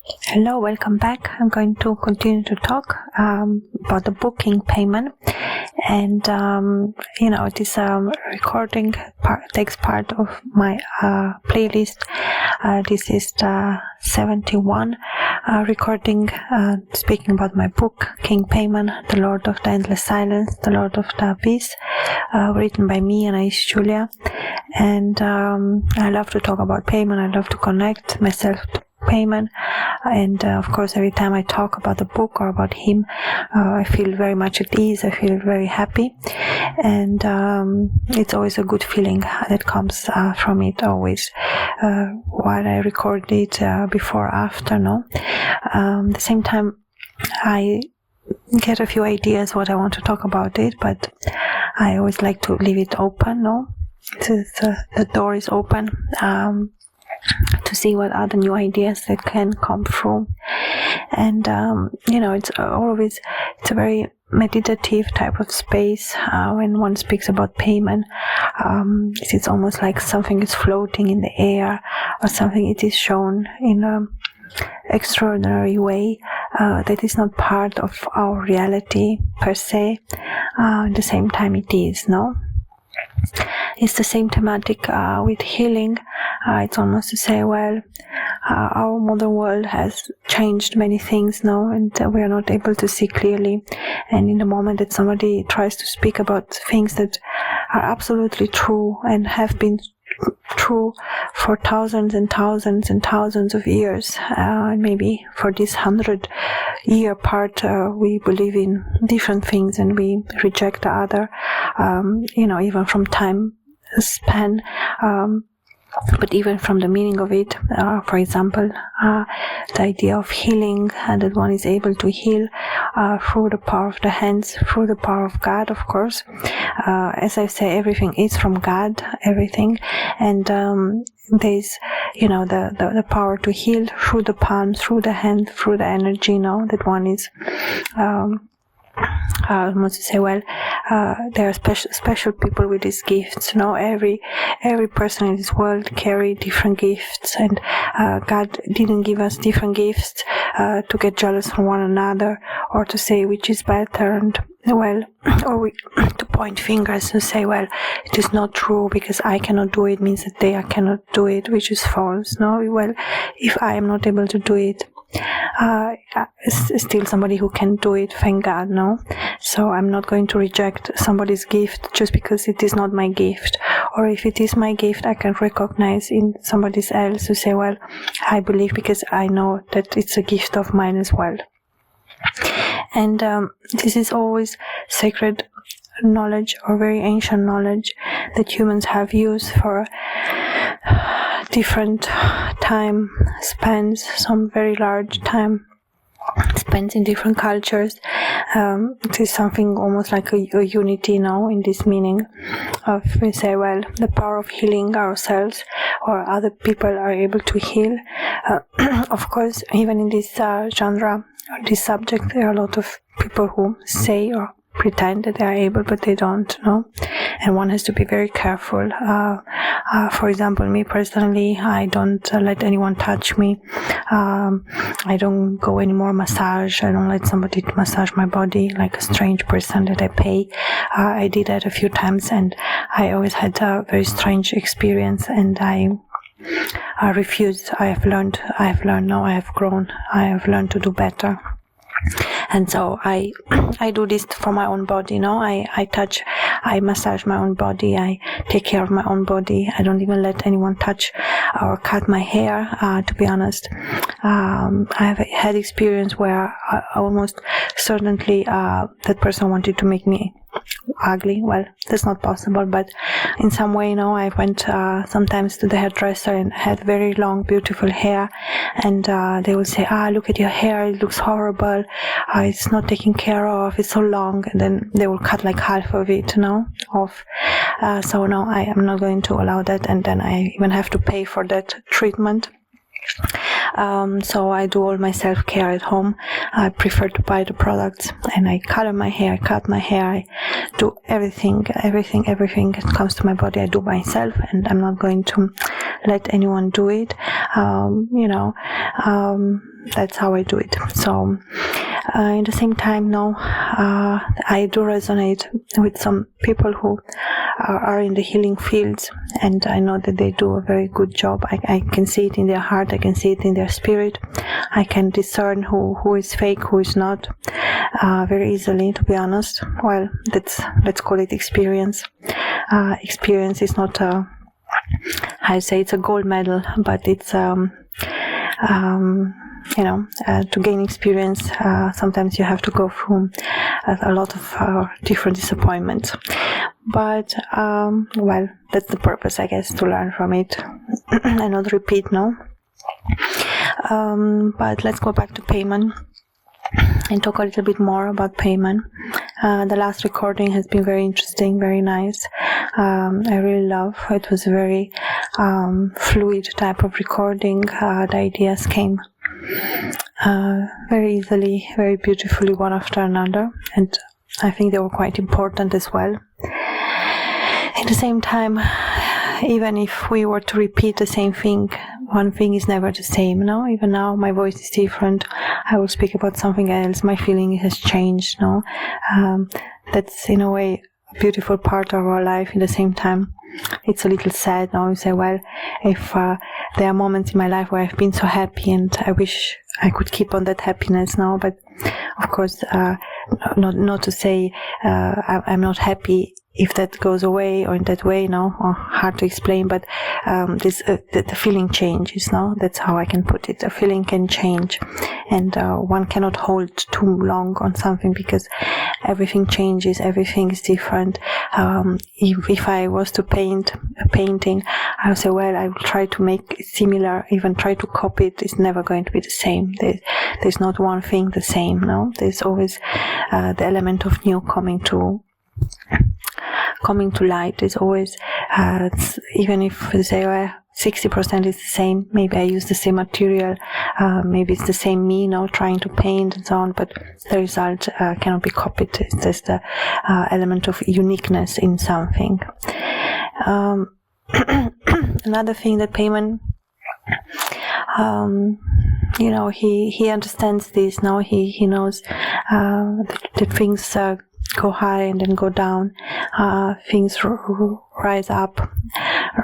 Hello, welcome back. I'm going to continue to talk about the book King Paimon, and this recording takes part of my playlist. This is the 71 recording speaking about my book King Paimon, The Lord of the Endless Silence, The Lord of the Abyss, written by me, Anai's Giulia. And I love to talk about Paimon. I love to connect myself to Paimon, and of course every time I talk about the book or about him, I feel very much at ease. I feel very happy, and it's always a good feeling that comes from it always, while I record it, before or after, no? At the same time I get a few ideas what I want to talk about it, but I always like to leave it open, no? The door is open to see what are the new ideas that can come through. And it's a very meditative type of space when one speaks about Paimon. It's almost like something is floating in the air, or something it is shown in an extraordinary way that is not part of our reality per se. At the same time it is, no? It's the same thematic with healing. It's almost to say, well, our modern world has changed many things now, and we are not able to see clearly. And in the moment that somebody tries to speak about things that are absolutely true and have been true for thousands and thousands and thousands of years, maybe for this 100-year part, we believe in different things and we reject the other, even from time span, but even from the meaning of it. For example, the idea of healing, and that one is able to heal through the power of the hands, through the power of God, of course. As I say, everything is from God, everything, and there's the power to heal through the palm, through the hand, through the energy, that one is I want to say, well, there are special people with these gifts. Every person in this world carry different gifts, and God didn't give us different gifts to get jealous from one another, or to say which is better, and or to point fingers and say, well, it is not true because I cannot do it means that they cannot do it, which is false. Well, if I am not able to do it, still somebody who can do it, thank God, no? So I'm not going to reject somebody's gift just because it is not my gift. Or if it is my gift, I can recognize in somebody else to say, well, I believe because I know that it's a gift of mine as well. And this is always sacred knowledge, or very ancient knowledge that humans have used for different time spans, some very large time spans in different cultures. It is something almost like a unity now in this meaning of, we say, well, the power of healing ourselves or other people are able to heal. Of course, even in this genre or this subject, there are a lot of people who say or pretend that they are able, but they don't, and one has to be very careful. For example, me personally, I don't let anyone touch me. I don't go anymore massage. I don't let somebody massage my body like a strange person that I pay. I did that a few times, and I always had a very strange experience, and I refused. I have learned now, I have grown, I have learned to do better. And so I do this for my own body, I massage my own body, I take care of my own body. I don't even let anyone touch or cut my hair, to be honest. I have had experience where almost certainly that person wanted to make me ugly. Well, that's not possible, but in some way, I went sometimes to the hairdresser and had very long, beautiful hair, and they will say, look at your hair, it looks horrible, it's not taken care of, it's so long, and then they will cut like half of it, off. So no, I am not going to allow that, and then I even have to pay for that treatment. So I do all my self-care at home. I prefer to buy the products, and I color my hair, cut my hair, I do everything that comes to my body I do myself, and I'm not going to let anyone do it. that's how I do it. So in the same time, no, I do resonate with some people who are in the healing fields, and I know that they do a very good job. I can see it in their heart, I can see it in their spirit. I can discern who is fake, who is not, very easily, to be honest. Well, let's call it experience. Experience is not I say it's a gold medal, but it's to gain experience, sometimes you have to go through a lot of different disappointments. But, well, that's the purpose, I guess, to learn from it and not repeat, no? But let's go back to Paimon and talk a little bit more about Paimon. The last recording has been very interesting, very nice. I really love it. Was a very fluid type of recording. The ideas came very easily, very beautifully, one after another, and I think they were quite important as well. At the same time, even if we were to repeat the same thing, one thing is never the same, no? Even now, my voice is different. I will speak about something else. My feeling has changed, no? That's, in a way, a beautiful part of our life. At the same time, it's a little sad, no? You say, well, if there are moments in my life where I've been so happy and I wish I could keep on that happiness, no? But, of course, not to say I'm not happy if that goes away or in that way, no, or hard to explain, but the feeling changes, no? That's how I can put it. The feeling can change, and one cannot hold too long on something because everything changes, everything is different. If I was to paint a painting, I would say, well, I will try to make it similar, even try to copy it. It's never going to be the same. There's not one thing the same, no? There's always the element of new coming to light. Is always, even if they say 60% is the same, maybe I use the same material, maybe it's the same me, trying to paint and so on, but the result cannot be copied. There's the element of uniqueness in something. Another thing that Paimon, he understands this. Now he knows that things go high and then go down. Things rise up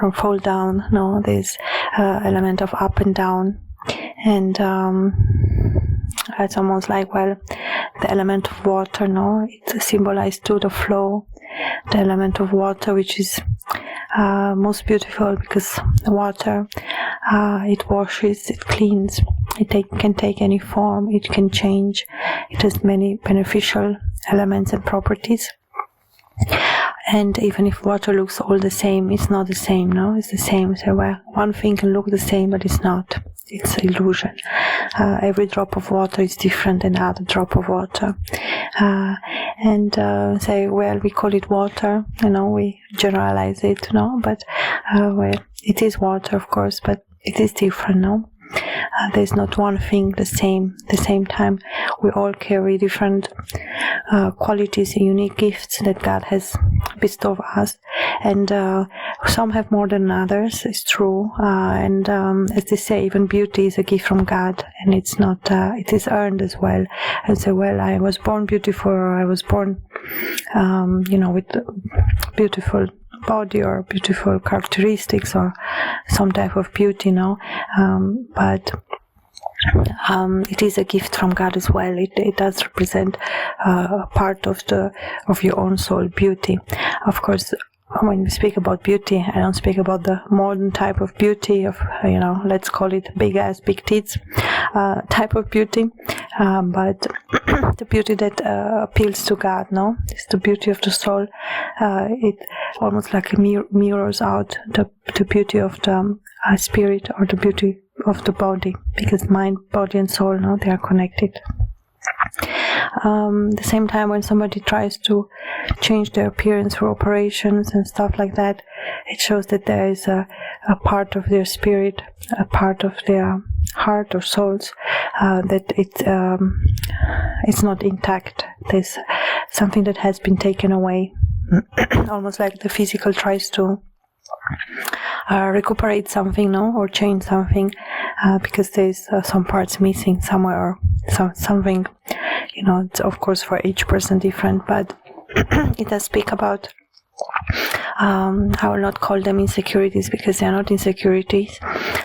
or fall down. No, there's element of up and down, and it's almost like, well, the element of water. No, it's symbolized to the flow. The element of water, which is most beautiful because the water, it washes, it cleans, can take any form, it can change, it has many beneficial elements and properties. And even if water looks all the same, it's not the same, no? It's the same. So, well, one thing can look the same, but it's not. It's an illusion. Every drop of water is different than the other drop of water. Say, well, we call it water, we generalize it, no? But, well, it is water, of course, but it is different, no? There's not one thing the same. At the same time, we all carry different qualities, unique gifts that God has bestowed us, and some have more than others. It's true, and as they say, even beauty is a gift from God, and it's not. It is earned as well. And say, well, I was born beautiful, or I was born, with beautiful body or beautiful characteristics or some type of beauty, but it is a gift from God as well. It does represent a part of your own soul beauty. Of course, when we speak about beauty, I don't speak about the modern type of beauty of, let's call it big ass, big tits type of beauty, but the beauty that appeals to God, no? It's the beauty of the soul. It almost like mirrors out the beauty of the spirit, or the beauty of the body, because mind, body and soul, no, they are connected. The same time, when somebody tries to change their appearance for operations and stuff like that, it shows that there is a part of their spirit, a part of their heart or souls, that it's not intact. There's something that has been taken away, almost like the physical tries to recuperate something, no, or change something, because there's some parts missing somewhere, or something, you know. It's of course for each person different, but it does speak about, I will not call them insecurities, because they are not insecurities.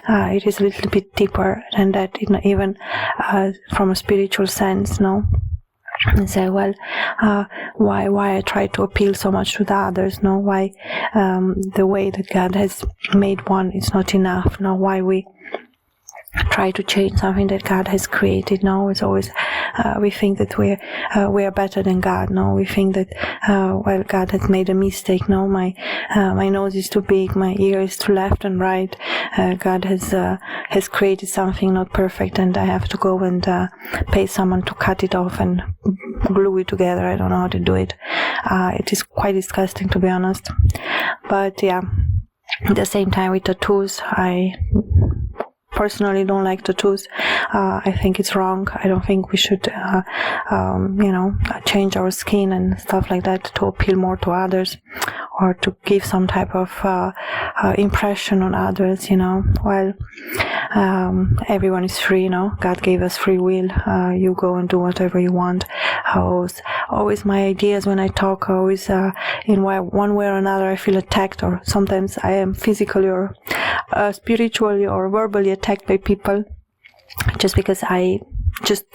It is a little bit deeper than that, even from a spiritual sense, no. And say, well, why I try to appeal so much to the others, no? Why the way that God has made one is not enough, no? Why we try to change something that God has created, no? It's always we think that we are better than God, no? We think that well, God has made a mistake, no? My nose is too big, my ear is too left and right. God has created something not perfect, and I have to go and pay someone to cut it off and glue it together. I don't know how to do it. It is quite disgusting, to be honest. But yeah, at the same time, with tattoos, I personally don't like tattoos. I think it's wrong. I don't think we should, change our skin and stuff like that to appeal more to others, or to give some type of impression on others, you know. Well, everyone is free, you know. God gave us free will. You go and do whatever you want. Always my ideas when I talk, always in one way or another I feel attacked, or sometimes I am physically or spiritually or verbally attacked by people, just because I just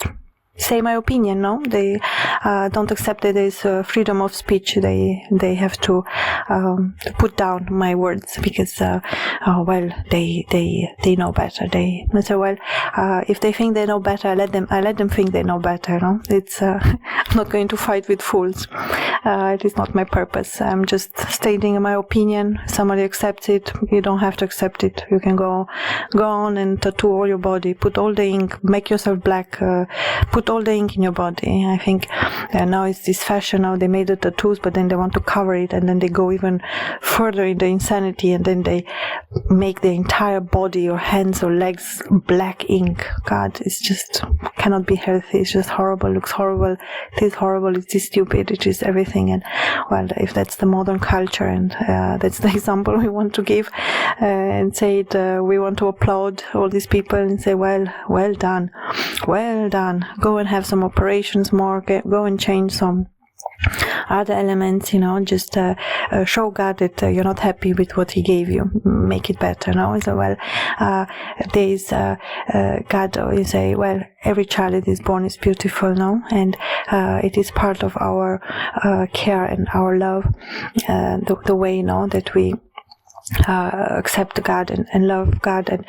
say my opinion, no? They don't accept that there's freedom of speech. They have to put down my words, because well, they know better. They say, well, if they think they know better, I let them think they know better, no? It's I'm not going to fight with fools. It is not my purpose. I'm just stating my opinion. Somebody accepts it, you don't have to accept it. You can go on and tattoo all your body, put all the ink, make yourself black, put all the ink in your body. I think now it's this fashion. Now they made the tattoos, but then they want to cover it, and then they go even further in the insanity, and then they make the entire body or hands or legs black ink. God, it's just cannot be healthy. It's just horrible. Looks horrible. It is horrible. It is stupid. It is everything. And well, if that's the modern culture, and that's the example we want to give, and say it, we want to applaud all these people and say, well done, go and have some operations more, go and change some other elements, you know, just show God that you're not happy with what He gave you, make it better, no? So, well, there's God always say, well, every child that is born is beautiful, no? And it is part of our care and our love, the way, you know, that we accept God and love God and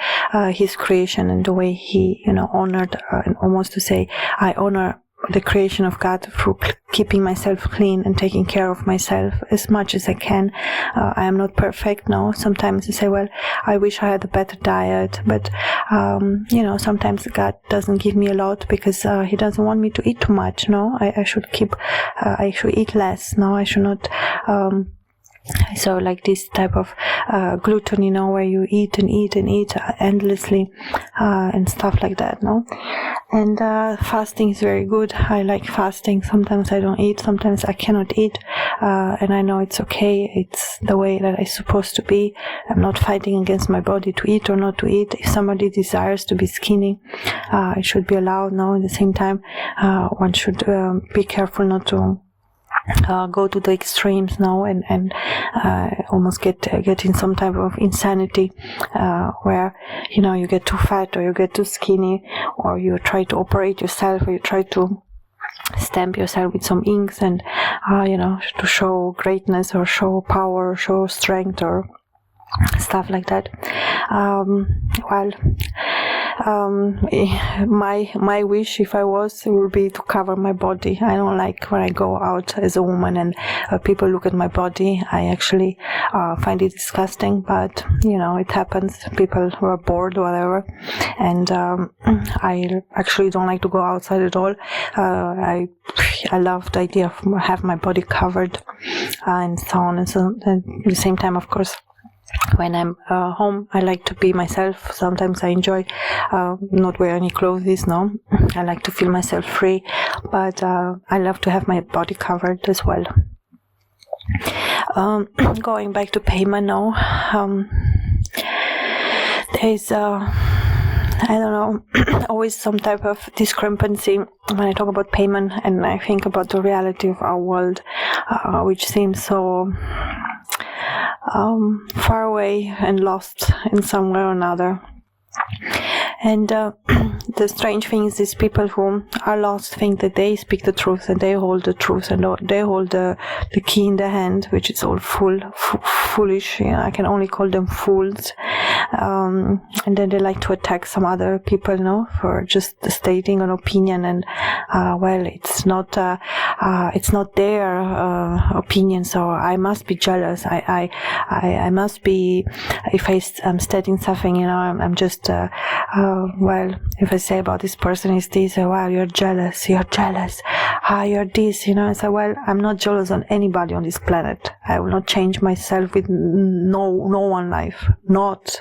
His creation, and the way He, you know, honored, and almost to say, I honor the creation of God through keeping myself clean and taking care of myself as much as I can. I am not perfect, no. Sometimes I say, well, I wish I had a better diet, but you know, sometimes God doesn't give me a lot because He doesn't want me to eat too much, no. I should eat less, no. I should not so like this type of gluten, you know, where you eat and eat and eat endlessly, and stuff like that, no. And fasting is very good. I like fasting. Sometimes I don't eat, sometimes I cannot eat, and I know it's okay. It's the way that I'm supposed to be. I'm not fighting against my body to eat or not to eat. If somebody desires to be skinny, it should be allowed, no. At the same time, one should be careful not to go to the extremes now, and almost get in some type of insanity, where, you know, you get too fat, or you get too skinny, or you try to operate yourself, or you try to stamp yourself with some inks, and you know, to show greatness or show power or show strength or stuff like that. My wish, if I was, would be to cover my body. I don't like when I go out as a woman and people look at my body. I actually find it disgusting, but you know, it happens. People who are bored or whatever, and I actually don't like to go outside at all. I love the idea of have my body covered, and so on and so. At the same time, of course, when I'm home, I like to be myself. Sometimes I enjoy not wear any clothes, no. I like to feel myself free, but I love to have my body covered as well. Going back to Paimon now, there's I don't know, always some type of discrepancy when I talk about Paimon and I think about the reality of our world, which seems so far away and lost in some way or another. And the strange thing is these people who are lost think that they speak the truth and they hold the truth and they hold the key in their hand, which is all foolish. You know, I can only call them fools. And then they like to attack some other people, you know, for just stating an opinion. And well, it's not their opinion, so I must be jealous. I must be, if I'm stating something, you know, I'm just well, if I say about this person is this, wow, you're jealous, you're this, you know. I say, well, I'm not jealous on anybody on this planet. I will not change myself with no one life. Not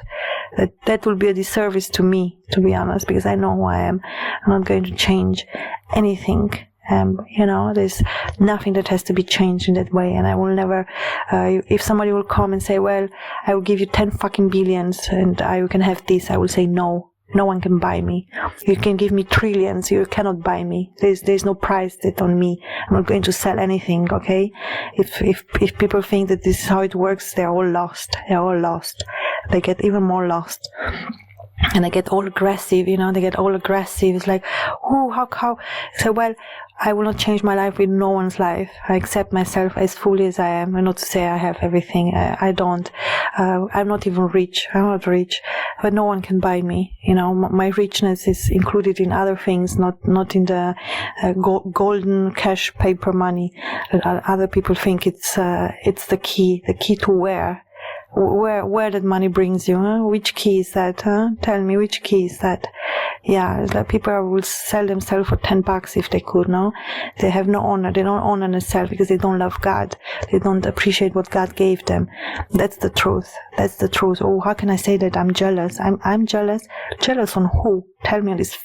that will be a disservice to me, to be honest, because I know who I am. I'm not going to change anything. You know, there's nothing that has to be changed in that way, and I will never, if somebody will come and say, well, I will give you 10 fucking billions and you can have this, I will say no. No one can buy me. You can give me trillions, you cannot buy me. There's no price set on me. I'm not going to sell anything, okay? If people think that this is how it works, they're all lost. They get even more lost. And they get all aggressive, you know, It's like, oh, how? So, well, I will not change my life with no one's life. I accept myself as fully as I am, and not to say I have everything. I don't. I'm not even rich. I'm not rich, but no one can buy me. You know, my richness is included in other things, not in the golden cash paper money. Other people think it's the key to where that money brings you, huh? Which key is that, huh? Tell me, which key is that? Yeah, it's like people will sell themselves for $10 if they could, no? They have no honor. They don't honor themselves because they don't love God. They don't appreciate what God gave them. That's the truth. Oh, how can I say that I'm jealous? I'm jealous. Jealous on who? Tell me on this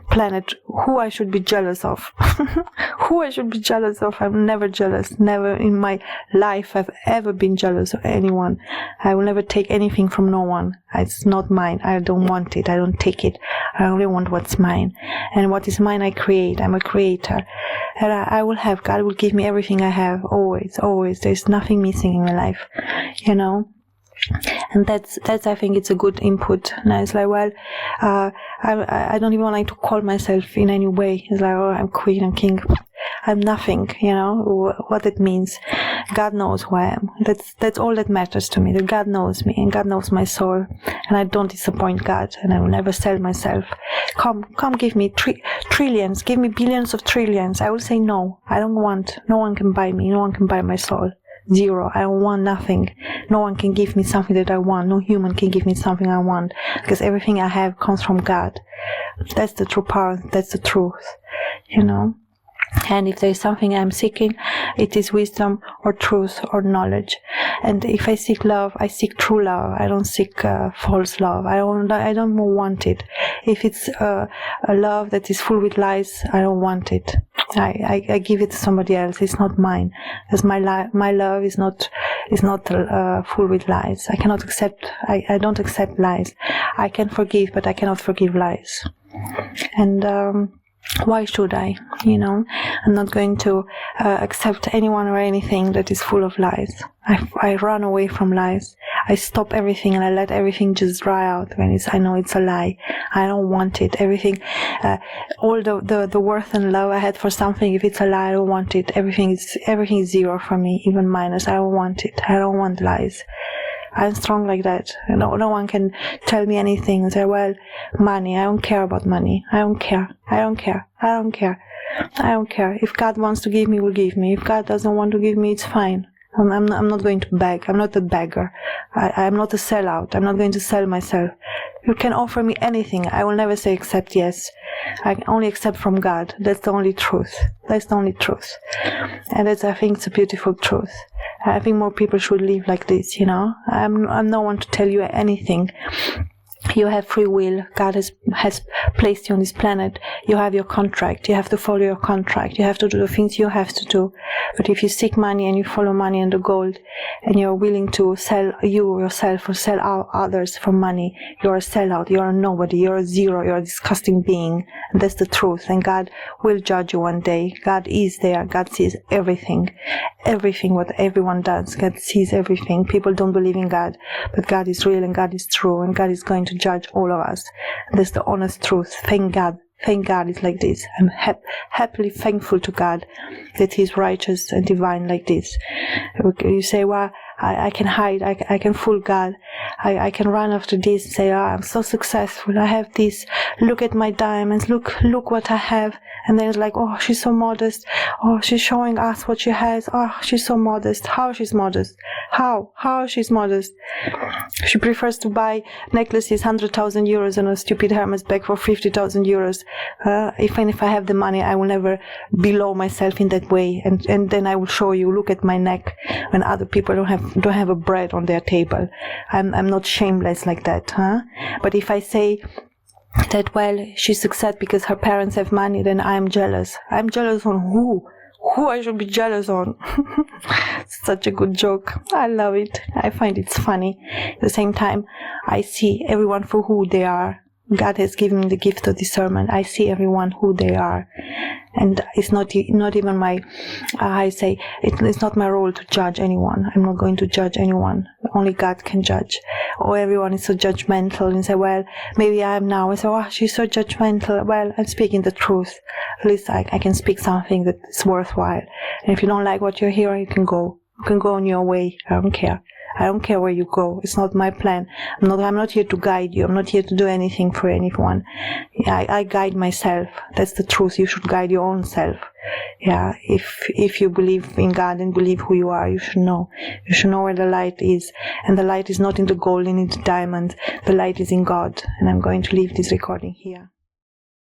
planet who I should be jealous of. Who I should be jealous of. I'm never jealous. Never in my life I've ever been jealous of anyone. I will never take anything from no one. It's not mine. I don't want it. I don't take it. I only want what's mine. And what is mine I create. I'm a creator. And I will have, God will give me everything I have. Always. There's nothing missing in my life. You know? And that's I think it's a good input. And it's like, well, I don't even like to call myself in any way. It's like, oh, I'm queen, I'm king. I'm nothing, you know, what it means. God knows who I am. That's all that matters to me, that God knows me and God knows my soul. And I don't disappoint God, and I will never sell myself. Come give me trillions, give me billions of trillions. I will say no. I don't want. No one can buy me. No one can buy my soul. Zero. I want nothing. No one can give me something that I want. No human can give me something I want, because everything I have comes from God. That's the true power. That's the truth, you know. And if there is something I'm seeking, it is wisdom or truth or knowledge. And if I seek love, I seek true love. I don't seek false love. I don't want it. If it's a love that is full with lies, I don't want it. I give it to somebody else. It's not mine, because my love is not full with lies. I cannot accept. I don't accept lies. I can forgive, but I cannot forgive lies. And why should I? You know, I'm not going to accept anyone or anything that is full of lies. I run away from lies. I stop everything and I let everything just dry out when I know it's a lie. I don't want it. Everything, all the worth and love I had for something, if it's a lie, I don't want it. Everything is zero for me, even minus. I don't want it. I don't want lies. I'm strong like that. No one can tell me anything and say, well, money, I don't care about money. I don't care. If God wants to give me, will give me. If God doesn't want to give me, it's fine. I'm not going to beg. I'm not a beggar. I'm not a sellout. I'm not going to sell myself. You can offer me anything. I will never say accept yes. I can only accept from God. That's the only truth. And I think it's a beautiful truth. I think more people should live like this, you know. I'm no one to tell you anything. You have free will. God has placed you on this planet. You have your contract. You have to follow your contract. You have to do the things you have to do. But if you seek money and you follow money and the gold, and you're willing to sell yourself or sell out others for money, you're a sellout, you're a nobody, you're a zero, you're a disgusting being. And that's the truth. And God will judge you one day. God is there. God sees everything. Everything what everyone does. God sees everything. People don't believe in God, but God is real and God is true, and God is going to judge all of us. And that's the honest truth. Thank God. Thank God it's like this. I'm happily thankful to God that He's righteous and divine like this. You say, well, I can hide, I can fool God, I can run after this and say, I'm so successful, I have this, look at my diamonds, look what I have. And then it's like, oh, she's so modest, oh, she's showing us what she has, oh, she's so modest. How she's modest? How she's modest? She prefers to buy necklaces 100,000 euros and a stupid Hermes bag for 50,000 euros. Even if I have the money, I will never below myself in that way. And then I will show you, look at my neck, when other people don't have a bread on their table. I'm not shameless like that, huh? But if I say that, well, she succeeds because her parents have money, then I'm jealous. I'm jealous on who? Who I should be jealous on? Such a good joke. I love it. I find it's funny. At the same time, I see everyone for who they are. God has given me the gift of discernment. I see everyone who they are. And it's not even my, it's not my role to judge anyone. I'm not going to judge anyone. Only God can judge. Or everyone is so judgmental and say, well, maybe I am now. I say, oh, she's so judgmental. Well, I'm speaking the truth. At least I can speak something that's worthwhile. And if you don't like what you're hearing, you can go. You can go on your way. I don't care. I don't care where you go. It's not my plan. I'm not here to guide you. I'm not here to do anything for anyone. Yeah, I guide myself. That's the truth. You should guide your own self. Yeah, if you believe in God and believe who you are, you should know. You should know where the light is. And the light is not in the gold and in the diamond. The light is in God. And I'm going to leave this recording here.